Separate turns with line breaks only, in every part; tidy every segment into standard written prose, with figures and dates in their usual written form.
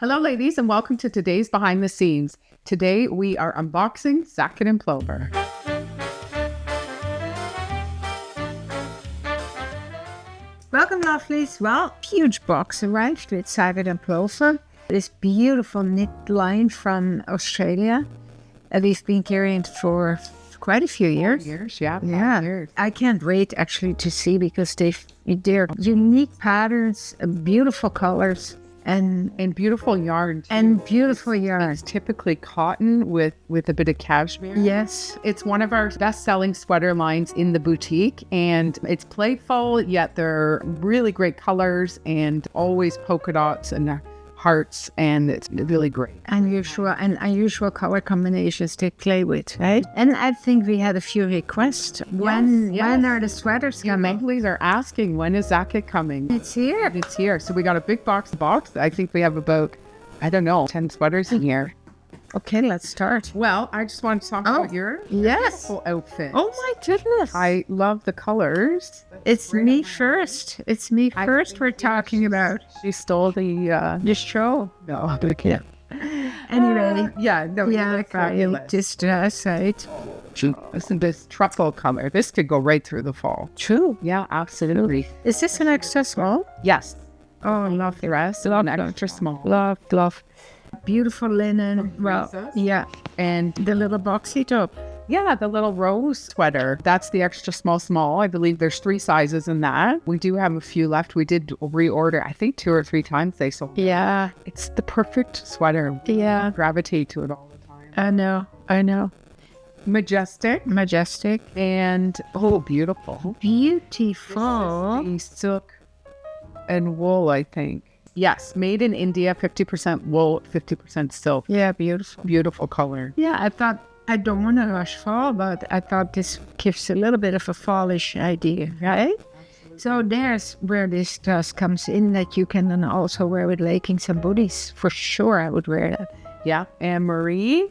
Hello, ladies, and welcome to today's Behind the Scenes. Today, we are unboxing Zaket and Plover.
Welcome, lovelies. Well, huge box arrived with Zaket and Plover. This beautiful knit line from Australia. We've been carrying it for quite a few years.
Years.
I can't wait actually to see because they're unique patterns, beautiful colors.
And beautiful yarn.
It's
typically cotton with a bit of cashmere.
Yes.
It's one of our best-selling sweater lines in the boutique, and it's playful, yet they're really great colors and always polka dots and hearts, and it's really great.
Unusual color combinations to play with, right? And I think we had a few requests. When are the sweaters coming?
Ladies are asking, when is Zaket coming?
It's here.
It's here. So we got a big box. I think we have about, 10 sweaters in here.
Okay, let's start.
Well, I just want to talk about your beautiful outfit.
Oh my goodness.
I love the colors.
It's me first. We're talking about.
She stole the
show.
No, I can't.
Anyway.
You
look this dress, right?
Listen, this truffle color. This could go right through the fall.
True.
Yeah, absolutely.
Is this an extra small?
Yes.
Oh, love the
Dress. Love extra small.
Love. Beautiful linen. Well, yeah.
And
the little boxy top.
yeah, the little rose sweater. That's the extra small. I believe there's 3 sizes in that. We do have a few left. We did reorder, I think 2 or 3 times they sold.
Yeah.
It's the perfect sweater.
Yeah.
Gravitate to it all the time.
I know.
Majestic. And beautiful.
Beautiful.
The silk and wool, I think. Yes, made in India, 50% wool, 50% silk.
Yeah, beautiful.
Beautiful color.
Yeah, I thought, I don't want to rush fall, but I thought this gives a little bit of a fallish idea, right? Absolutely. So there's where this dress comes in that you can then also wear with leggings and booties. For sure, I would wear that.
Yeah, and Marie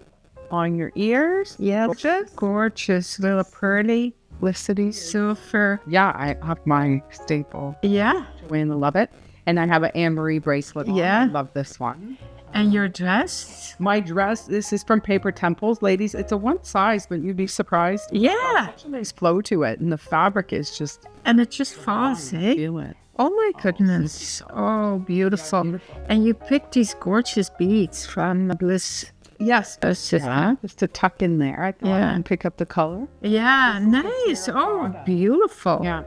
on your ears.
Yeah, gorgeous, little pearly,
Felicity
silver.
Yeah, I have my staple.
Yeah.
Joanne, love it. And I have an Anne-Marie bracelet on.
Yeah.
I love this one.
And your dress?
My dress, this is from Paper Temples. Ladies, it's a one size, but you'd be surprised.
Yeah.
Such a nice flow to it. And the fabric is just...
And it just falls, eh?
Feel it.
Oh my goodness. Oh, beautiful. And you picked these gorgeous beads from Bliss.
Yes. Just to tuck in there, I thought, and pick up the color.
Yeah, nice. Oh, beautiful.
Yeah.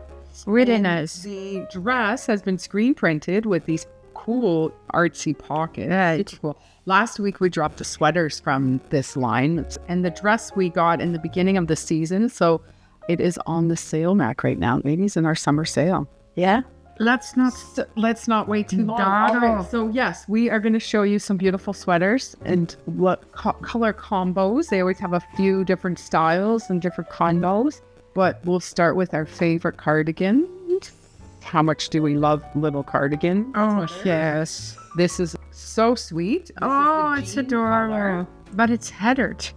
Really nice.
The dress has been screen printed with these cool artsy pockets.
Right.
It's cool. Last week we dropped the sweaters from this line, and the dress we got in the beginning of the season, so it is on the sale rack right now, ladies, in our summer sale.
Yeah. Let's not wait too long.
Right. So yes, we are going to show you some beautiful sweaters and what color combos. They always have a few different styles and different combos. But we'll start with our favorite cardigan. How much do we love little cardigan?
Oh, yes.
This is so sweet.
It's adorable. But it's heathered.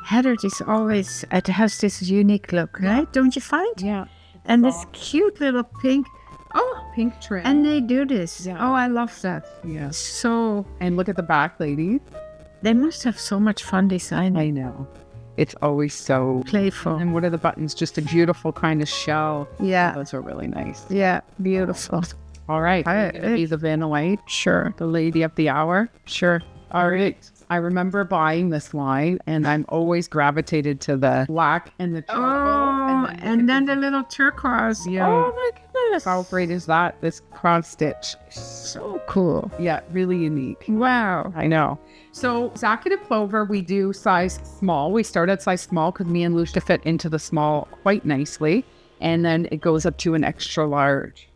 Heathered is always, it has this unique look, right? Don't you find?
Yeah.
And this cute little pink.
Oh, pink trim.
And they do this.
Yeah.
Oh, I love that.
Yeah.
So.
And look at the back, lady.
They must have so much fun designing.
I know. It's always so
playful.
And what are the buttons? Just a beautiful kind of shell.
Yeah.
Those are really nice.
Yeah, beautiful.
All right. Be the Vanna White.
Sure.
The lady of the hour.
Sure.
All right. I remember buying this line, and I'm always gravitated to the black and the charcoal.
And then the little turquoise.
Yeah.
Oh my goodness.
How great is that? This cross stitch.
So cool.
Yeah, really unique.
Wow.
I know. So Zaket and Plover, we do size small. We start at size small because me and Lousje fit into the small quite nicely. And then it goes up to an extra large.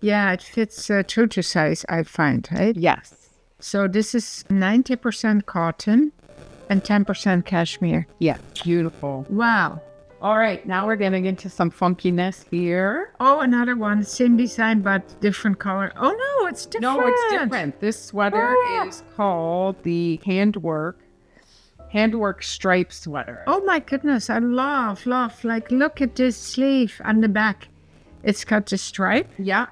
Yeah, it fits true to size, I find, right?
Yes.
So this is 90% cotton and 10% cashmere.
Yeah, beautiful.
Wow.
All right, now we're getting into some funkiness here.
Oh, another one. Same design, but different color. Oh, no, it's different.
No, it's different. This sweater is called the Handwork stripe sweater.
Oh, my goodness. I love. Like, look at this sleeve on the back. It's got the stripe.
Yeah.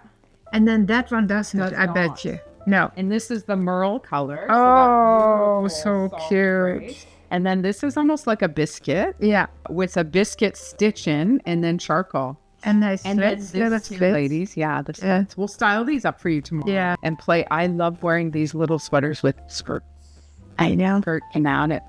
And then that one doesn't, I bet you. No.
And this is the merle color.
Oh,
that
so
beautiful soft
cute.
gray. And then this is almost like a biscuit
Yeah.
with a biscuit stitch in and then charcoal.
And nice
And then
slits.
this
Little
too,
slits.
ladies. Yeah, the
Yeah.
slits. We'll style these up for you tomorrow.
Yeah.
And play. I love wearing these little sweaters with skirt
I know.
and out it.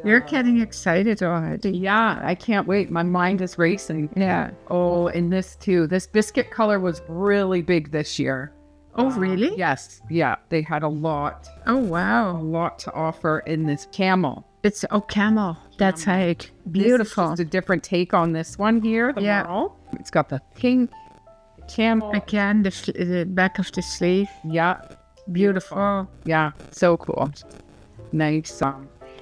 You're getting excited already.
Yeah, I can't wait. My mind is racing.
Yeah.
Oh, and this too. This biscuit color was really big this year.
Oh, really?
Yes. Yeah. They had a lot
Oh, wow.
to offer in this camel.
It's camel. That's right.
This is
Beautiful.
just a different take on this one here. The
Yeah.
merle. It's got the pink camel.
Again, the back of the sleeve.
Yeah.
Beautiful.
Yeah. So cool. Nice.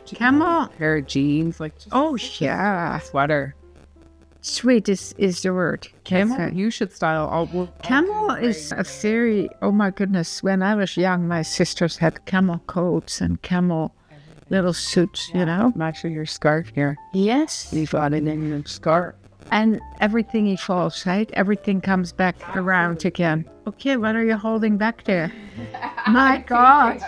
Camel.
Pair of jeans. Like just
Oh, yeah.
sweater.
Sweet is the word.
Camel.
That's right.
You should style.
Camel is a very, oh my goodness, when I was young, my sisters had camel coats and camel little suits, you know?
Match your scarf here.
Yes.
You've got it in your scarf.
And everything evolves, right? Everything comes back around again. Okay, what are you holding back there? My God.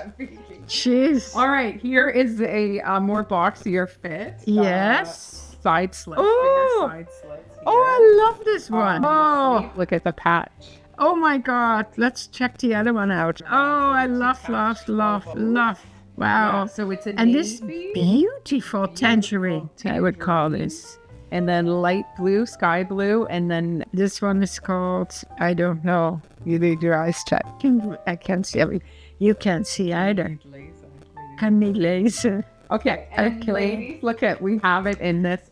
Jeez.
All right, here is a more boxier fit.
Yes.
Side slits.
Oh.
Bigger side slits here.
Oh, I love this one.
Oh, look at the patch.
Oh my God. Let's check the other one out. Oh, I love. Wow.
So it's a
And this
navy.
beautiful tangerine, I would call this.
And then light blue, sky blue, and then
This one is called, I don't know. You need your eyes checked. I can't see everything. You can't see either. Candy laser.
okay. And
Okay.
ladies, look at, we have it in this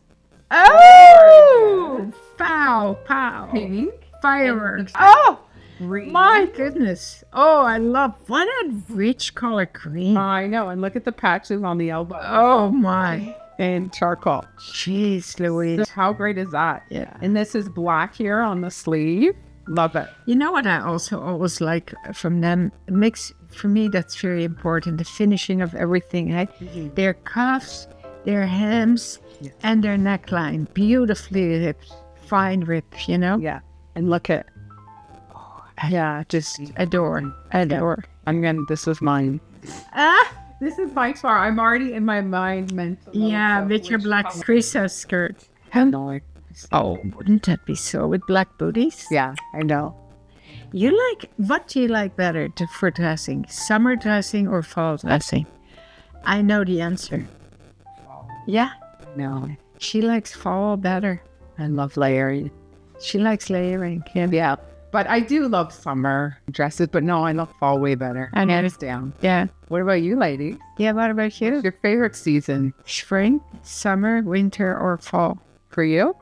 Oh! Pow, pow.
pink,
Fireworks. Oh!
green.
My goodness. Oh, I love, what a rich color green.
I know, and look at the patches on the elbow
Oh my.
and charcoal.
Jeez, Louise.
How great is that?
Yeah.
And this is black here on the sleeve. Love it.
You know what I also always like from them? It makes, for me, that's very important. The finishing of everything, right? Their cuffs, their hems,
Yes.
and their neckline. Beautifully ripped. Fine rip, you know?
Yeah. And look at, yeah, just
Adore.
this is mine.
Ah!
This is by far, I'm already in my mind mentally.
Yeah, with your black Krisa skirt.
No.
Oh, wouldn't that be so with black booties?
Yeah, I know.
What do you like better for dressing? Summer dressing or fall dressing? I know the answer. Yeah,
No.
she likes fall better.
I love layering.
She likes layering.
Yeah. But I do love summer dresses, but no, I love fall way better.
I know.
Hands down.
Yeah.
What about you, ladies?
Yeah, what about you?
What's your favorite season
Spring, summer, winter, or fall?
for you?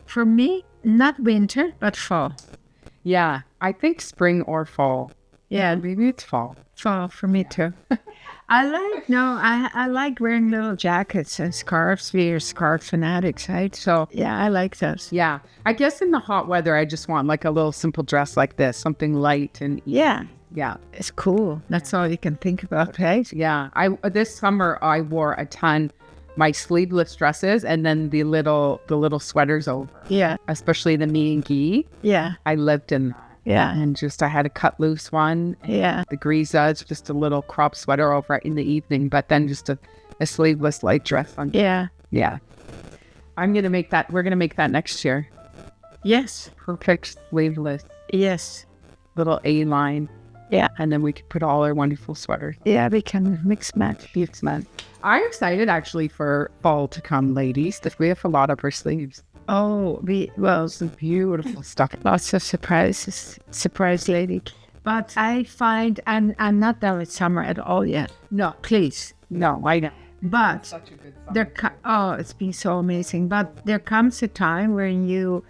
For me, not winter, but fall.
Yeah, I think spring or fall.
Yeah,
Maybe it's fall.
fall for me too. I like wearing little jackets and scarves. We are scarf fanatics, right? So yeah, I like those.
Yeah. I guess in the hot weather, I just want like a little simple dress like this, something light and easy.
Yeah,
Yeah.
it's cool. That's all you can think about, right?
Yeah. This summer I wore a ton my sleeveless dresses and then the little sweaters over,
Yeah,
especially the me and gi.
yeah,
I lived in that.
yeah,
And just I had a cut loose one.
yeah.
The Grisa's just a little crop sweater over in the evening, but then just a sleeveless light dress on.
Yeah.
Yeah. We're gonna make that next year.
Yes.
Perfect sleeveless
Yes.
little A-line.
Yeah.
And then we could put all our wonderful sweaters.
Yeah, we can mix match.
Beats, man. I'm excited actually for fall to come, ladies. That we have a lot up our sleeves.
Oh,
Some beautiful stuff.
lots of surprises. Surprise lady. But I find I'm not done with summer at all yet. No, please.
No, I know.
But
Such a good summer.
it's been so amazing. But there comes a time when you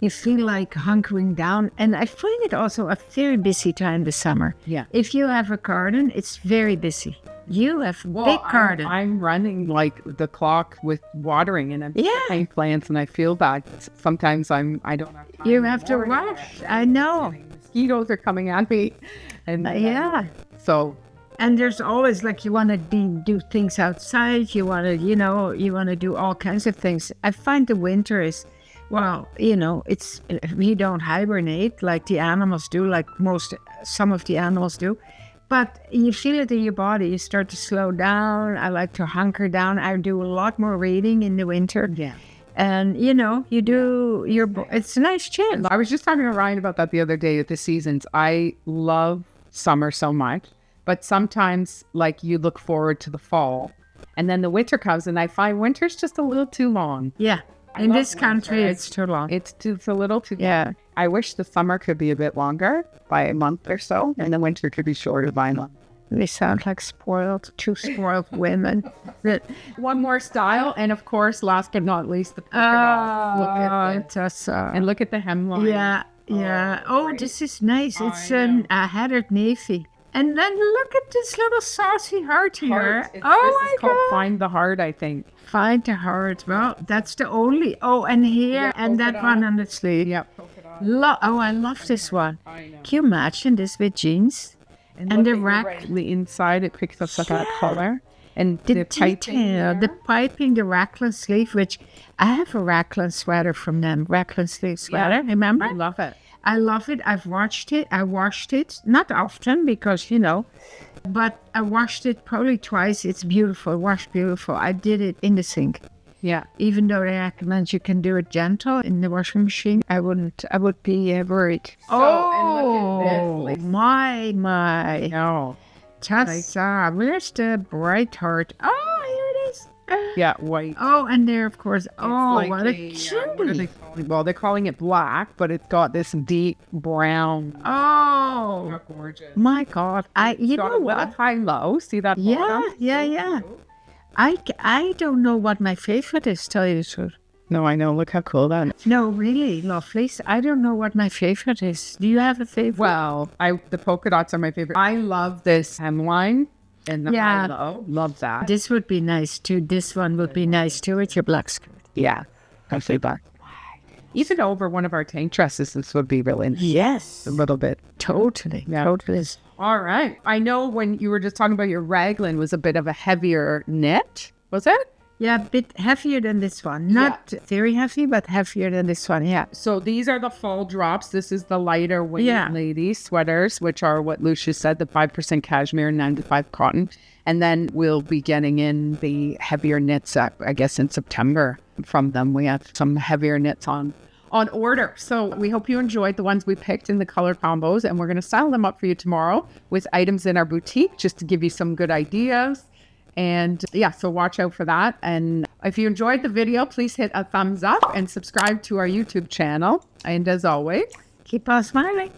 feel like hunkering down, and I find it also a very busy time this summer.
Yeah.
If you have a garden, it's very busy. You have a big garden.
I'm running like the clock with watering and I'm
Yeah.
planting plants and I feel bad. Sometimes I don't have time.
You have to rush. I know.
Mosquitoes are coming at me. And
Yeah.
so
And there's always like you want to do things outside. You want to do all kinds of things. I find the winter is Well, we don't hibernate like the animals do, like some of the animals do. But you feel it in your body. You start to slow down. I like to hunker down. I do a lot more reading in the winter.
Yeah.
And, you do it's a nice change.
I was just talking to Ryan about that the other day with the seasons. I love summer so much, but sometimes like you look forward to the fall and then the winter comes and I find winter's just a little too long.
Yeah. In this country, it's too long.
It's a little too
Yeah.
long. I wish the summer could be a bit longer by a month or so, and the winter could be shorter by a month.
We sound like two spoiled women.
One more style, and of course, last but not least, the polka dots. Look at it.
Tessa.
And look at the hemline.
Yeah, yeah. Oh, this is nice. It's a headed navy. And then look at this little saucy heart here.
This
Oh
is
my
called
God.
Find the Heart, I think.
Find the heart. Well, that's the only. Oh, and here
Yeah,
and
polka
that one on the sleeve.
Yep. Polka dot.
I love this one.
I know.
Can you imagine this with jeans? And
look
the
at your
rack.
right, the inside, it picks up that color. And
The
piping
detail,
there.
the piping, the raglan sleeve, which I have a raglan sweater from them. Raglan sleeve sweater, remember?
I love it.
I love it. I've watched it. I washed it. Not often because, but I washed it probably twice. It's beautiful. Washed beautiful. I did it in the sink.
Yeah.
Even though they recommend you can do it gentle in the washing machine, I wouldn't. I would be worried.
and look at this.
My.
No.
Tessa, where's the bright heart? Oh, here it is.
Yeah, white.
Oh, and there, of course. Oh,
Like
what a
what are they
cutie.
calling? Well, they're calling it black, but it's got this deep brown.
Oh,
Gorgeous.
my God. You
Got
know
a little
what?
high low. See that?
Yeah,
bottom?
yeah. I don't know what my favorite is, tell you the truth.
No, I know. Look how cool that is.
No, really, lovelies. I don't know what my favorite is. Do you have a favorite?
Well, the polka dots are my favorite. I love this hemline and the high low. Love that.
This would be nice too. This one would be nice too with your black skirt.
Yeah, I'll say that. Even over one of our tank dresses, this would be really nice.
Yes.
A little bit.
Totally.
Yeah.
Totally.
All right. I know when you were just talking about your raglan was a bit of a heavier knit. Was it?
Yeah, a bit heavier than this one. Not very heavy, but heavier than this one. Yeah.
So these are the fall drops. This is the lighter weight lady sweaters, which are what Lousje said, the 5% cashmere, 95 cotton. And then we'll be getting in the heavier knits, I guess, in September from them. We have some heavier knits on order. So we hope you enjoyed the ones we picked in the color combos, and we're going to style them up for you tomorrow with items in our boutique just to give you some good ideas. And yeah, so watch out for that. And if you enjoyed the video, please hit a thumbs up and subscribe to our YouTube channel. And as always,
Keep on smiling.